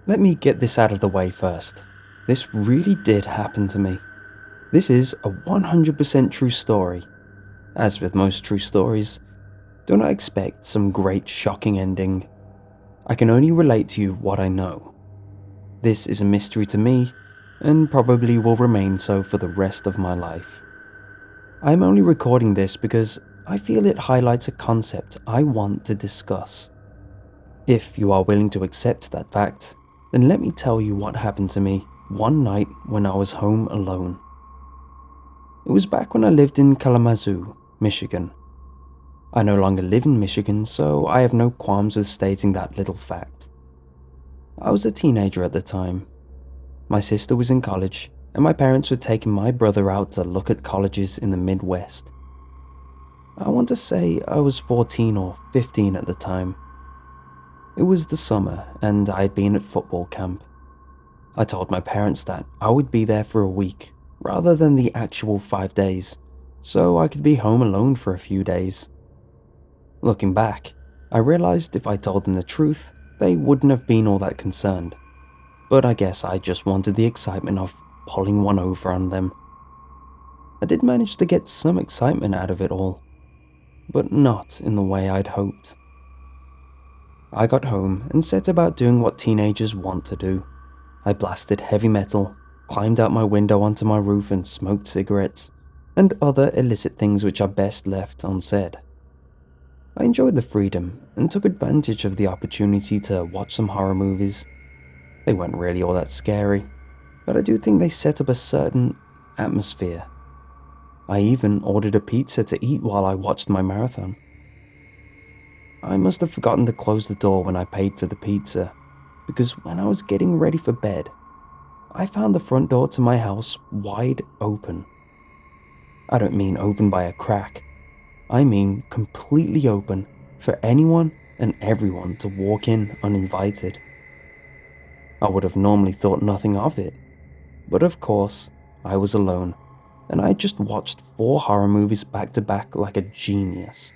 Let me get this out of the way first. This really did happen to me. This is a 100% true story. As with most true stories, do not expect some great shocking ending. I can only relate to you what I know. This is a mystery to me, and probably will remain so for the rest of my life. I am only recording this because I feel it highlights a concept I want to discuss. If you are willing to accept that fact, then let me tell you what happened to me one night when I was home alone. It was back when I lived in Kalamazoo, Michigan. I no longer live in Michigan, so I have no qualms with stating that little fact. I was a teenager at the time. My sister was in college, and my parents were taking my brother out to look at colleges in the Midwest. I want to say I was 14 or 15 at the time. It was the summer, and I had been at football camp. I told my parents that I would be there for a week, rather than the actual 5 days, so I could be home alone for a few days. Looking back, I realized if I told them the truth, they wouldn't have been all that concerned. But I guess I just wanted the excitement of pulling one over on them. I did manage to get some excitement out of it all, but not in the way I'd hoped. I got home and set about doing what teenagers want to do. I blasted heavy metal, climbed out my window onto my roof and smoked cigarettes, and other illicit things which are best left unsaid. I enjoyed the freedom and took advantage of the opportunity to watch some horror movies. They weren't really all that scary, but I do think they set up a certain atmosphere. I even ordered a pizza to eat while I watched my marathon. I must have forgotten to close the door when I paid for the pizza, because when I was getting ready for bed, I found the front door to my house wide open. I don't mean open by a crack. I mean completely open for anyone and everyone to walk in uninvited. I would have normally thought nothing of it, but of course, I was alone, and I had just watched 4 horror movies back to back like a genius.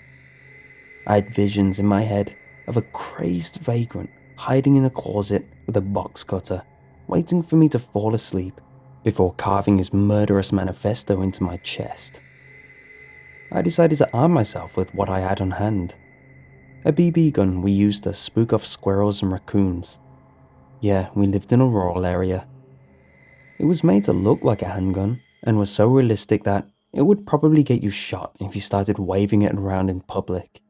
I had visions in my head of a crazed vagrant hiding in a closet with a box cutter, waiting for me to fall asleep before carving his murderous manifesto into my chest. I decided to arm myself with what I had on hand. A BB gun we used to spook off squirrels and raccoons. Yeah, we lived in a rural area. It was made to look like a handgun and was so realistic that it would probably get you shot if you started waving it around in public.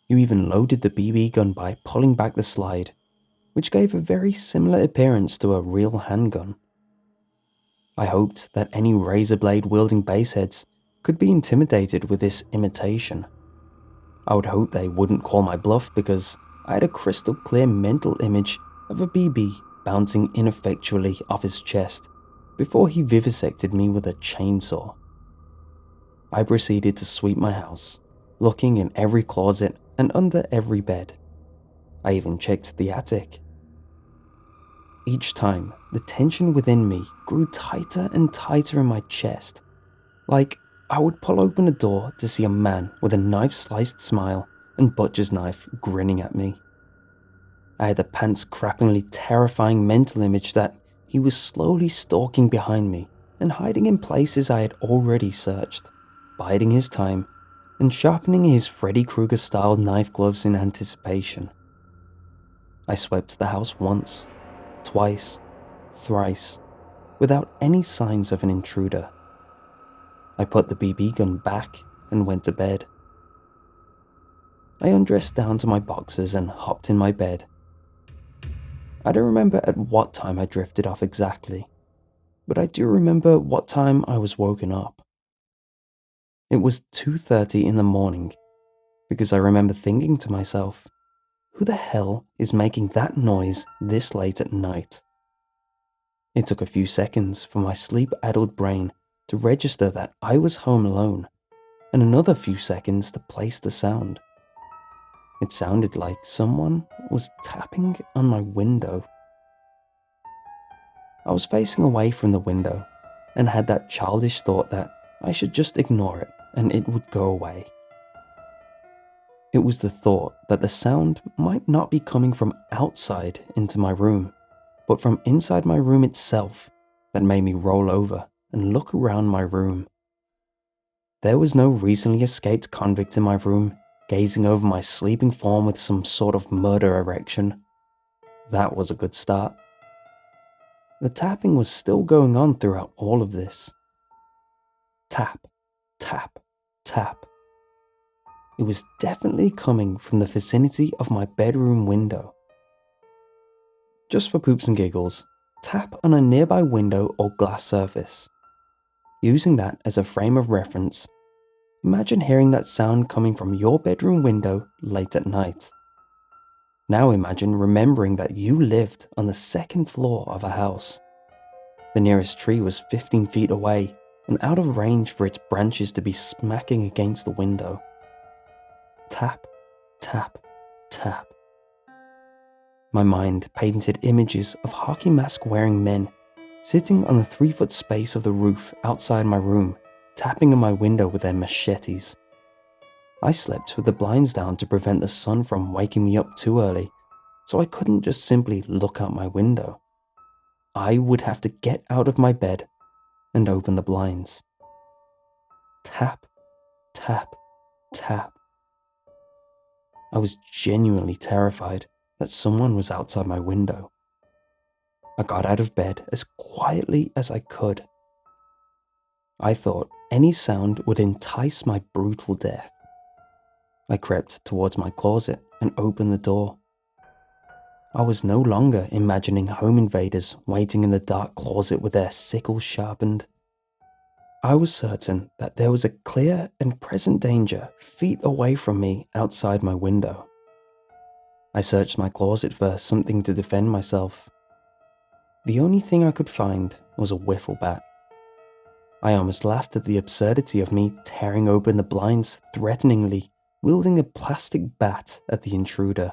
You even loaded the BB gun by pulling back the slide, which gave a very similar appearance to a real handgun. I hoped that any razor blade wielding baseheads could be intimidated with this imitation. I would hope they wouldn't call my bluff because I had a crystal clear mental image of a BB bouncing ineffectually off his chest before he vivisected me with a chainsaw. I proceeded to sweep my house, looking in every closet and under every bed. I even checked the attic. Each time, the tension within me grew tighter and tighter in my chest, like I would pull open a door to see a man with a knife-sliced smile and butcher's knife grinning at me. I had a pants-crappingly terrifying mental image that he was slowly stalking behind me and hiding in places I had already searched, biding his time and sharpening his Freddy Krueger-style knife gloves in anticipation. I swept the house once, twice, thrice, without any signs of an intruder. I put the BB gun back and went to bed. I undressed down to my boxers and hopped in my bed. I don't remember at what time I drifted off exactly, but I do remember what time I was woken up. It was 2:30 in the morning, because I remember thinking to myself, who the hell is making that noise this late at night? It took a few seconds for my sleep-addled brain to register that I was home alone, and another few seconds to place the sound. It sounded like someone was tapping on my window. I was facing away from the window and had that childish thought that I should just ignore it and it would go away. It was the thought that the sound might not be coming from outside into my room, but from inside my room itself that made me roll over and look around my room. There was no recently escaped convict in my room, gazing over my sleeping form with some sort of murder erection. That was a good start. The tapping was still going on throughout all of this. Tap, tap, tap. It was definitely coming from the vicinity of my bedroom window. Just for poops and giggles, tap on a nearby window or glass surface. Using that as a frame of reference, imagine hearing that sound coming from your bedroom window late at night. Now imagine remembering that you lived on the second floor of a house. The nearest tree was 15 feet away and out of range for its branches to be smacking against the window. Tap, tap, tap. My mind painted images of hockey mask wearing men sitting on the 3-foot space of the roof outside my room, tapping on my window with their machetes. I slept with the blinds down to prevent the sun from waking me up too early, so I couldn't just simply look out my window. I would have to get out of my bed and open the blinds. Tap, tap, tap. I was genuinely terrified that someone was outside my window. I got out of bed as quietly as I could. I thought any sound would entice my brutal death. I crept towards my closet and opened the door. I was no longer imagining home invaders waiting in the dark closet with their sickles sharpened. I was certain that there was a clear and present danger feet away from me outside my window. I searched my closet for something to defend myself. The only thing I could find was a wiffle bat. I almost laughed at the absurdity of me tearing open the blinds threateningly, wielding a plastic bat at the intruder.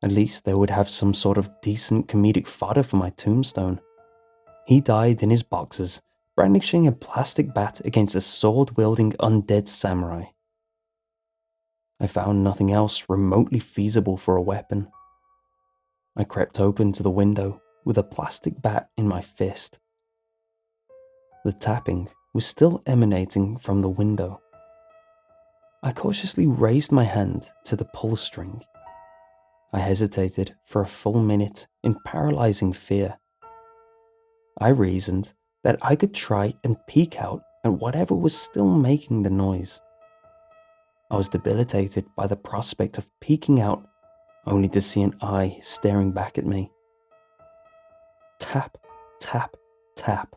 At least they would have some sort of decent comedic fodder for my tombstone. He died in his boxers, brandishing a plastic bat against a sword-wielding undead samurai. I found nothing else remotely feasible for a weapon. I crept open to the window with a plastic bat in my fist. The tapping was still emanating from the window. I cautiously raised my hand to the pull string. I hesitated for a full minute in paralyzing fear. I reasoned that I could try and peek out at whatever was still making the noise. I was debilitated by the prospect of peeking out only to see an eye staring back at me. Tap, tap, tap.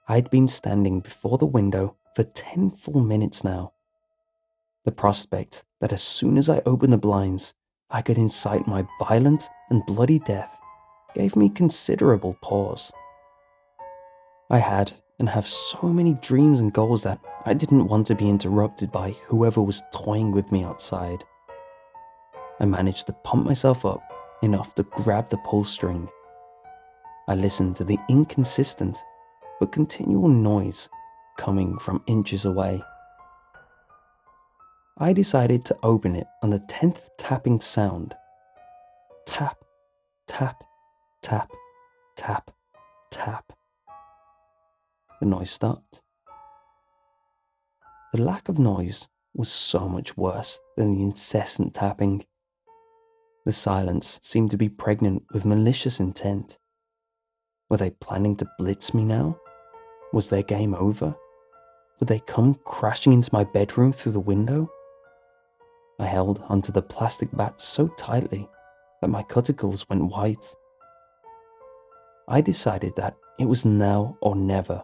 I'd been standing before the window for 10 full minutes now. The prospect that as soon as I opened the blinds, I could incite my violent and bloody death gave me considerable pause. I had and have so many dreams and goals that I didn't want to be interrupted by whoever was toying with me outside. I managed to pump myself up enough to grab the pull string. I listened to the inconsistent but continual noise coming from inches away. I decided to open it on the 10th tapping sound. Tap, tap, tap, tap, tap. The noise stopped. The lack of noise was so much worse than the incessant tapping. The silence seemed to be pregnant with malicious intent. Were they planning to blitz me now? Was their game over? Would they come crashing into my bedroom through the window? I held onto the plastic bat so tightly that my cuticles went white. I decided that it was now or never.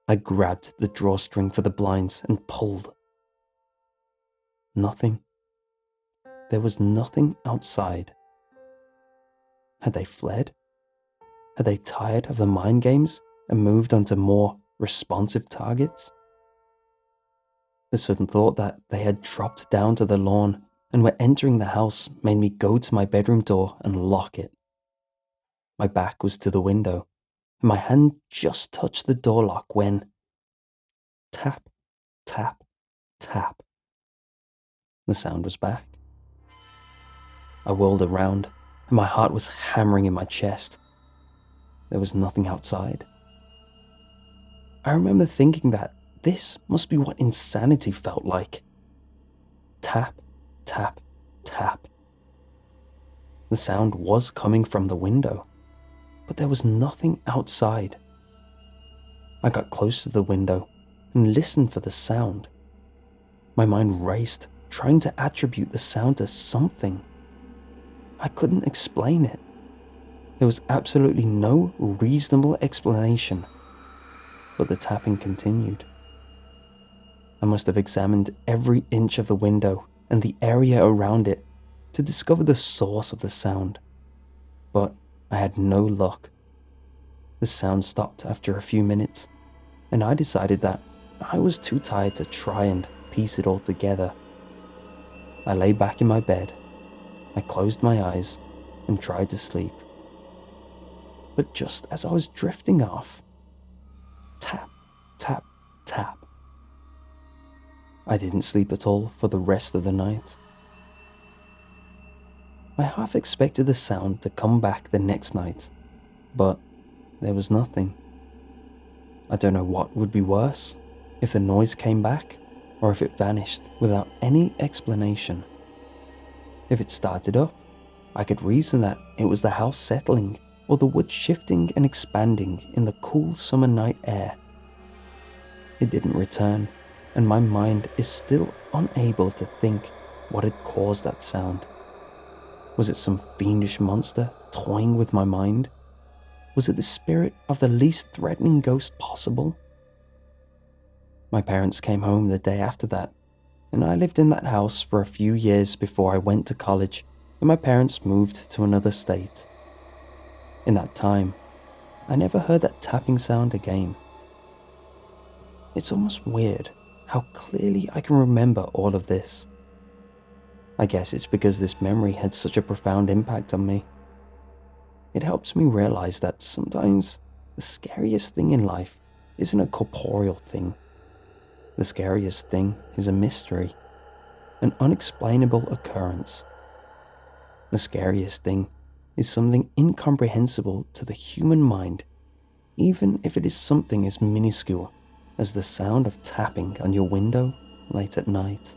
I grabbed the drawstring for the blinds and pulled. Nothing. There was nothing outside. Had they fled? Had they tired of the mind games and moved on to more responsive targets? The sudden thought that they had dropped down to the lawn and were entering the house made me go to my bedroom door and lock it. My back was to the window, and my hand just touched the door lock when... tap, tap, tap. The sound was back. I whirled around, and my heart was hammering in my chest. There was nothing outside. I remember thinking that this must be what insanity felt like. Tap, tap, tap. The sound was coming from the window, but there was nothing outside. I got close to the window and listened for the sound. My mind raced, trying to attribute the sound to something. I couldn't explain it. There was absolutely no reasonable explanation, but the tapping continued. I must have examined every inch of the window and the area around it to discover the source of the sound, but I had no luck. The sound stopped after a few minutes, and I decided that I was too tired to try and piece it all together. I lay back in my bed, I closed my eyes and tried to sleep. But just as I was drifting off, tap, tap, tap. I didn't sleep at all for the rest of the night. I half expected the sound to come back the next night, but there was nothing. I don't know what would be worse, if the noise came back or if it vanished without any explanation. If it started up, I could reason that it was the house settling or the wood shifting and expanding in the cool summer night air. It didn't return, and my mind is still unable to think what had caused that sound. Was it some fiendish monster toying with my mind? Was it the spirit of the least threatening ghost possible? My parents came home the day after that, and I lived in that house for a few years before I went to college and my parents moved to another state. In that time, I never heard that tapping sound again. It's almost weird how clearly I can remember all of this. I guess it's because this memory had such a profound impact on me. It helps me realize that sometimes the scariest thing in life isn't a corporeal thing. The scariest thing is a mystery, an unexplainable occurrence. The scariest thing is something incomprehensible to the human mind, even if it is something as minuscule as the sound of tapping on your window late at night.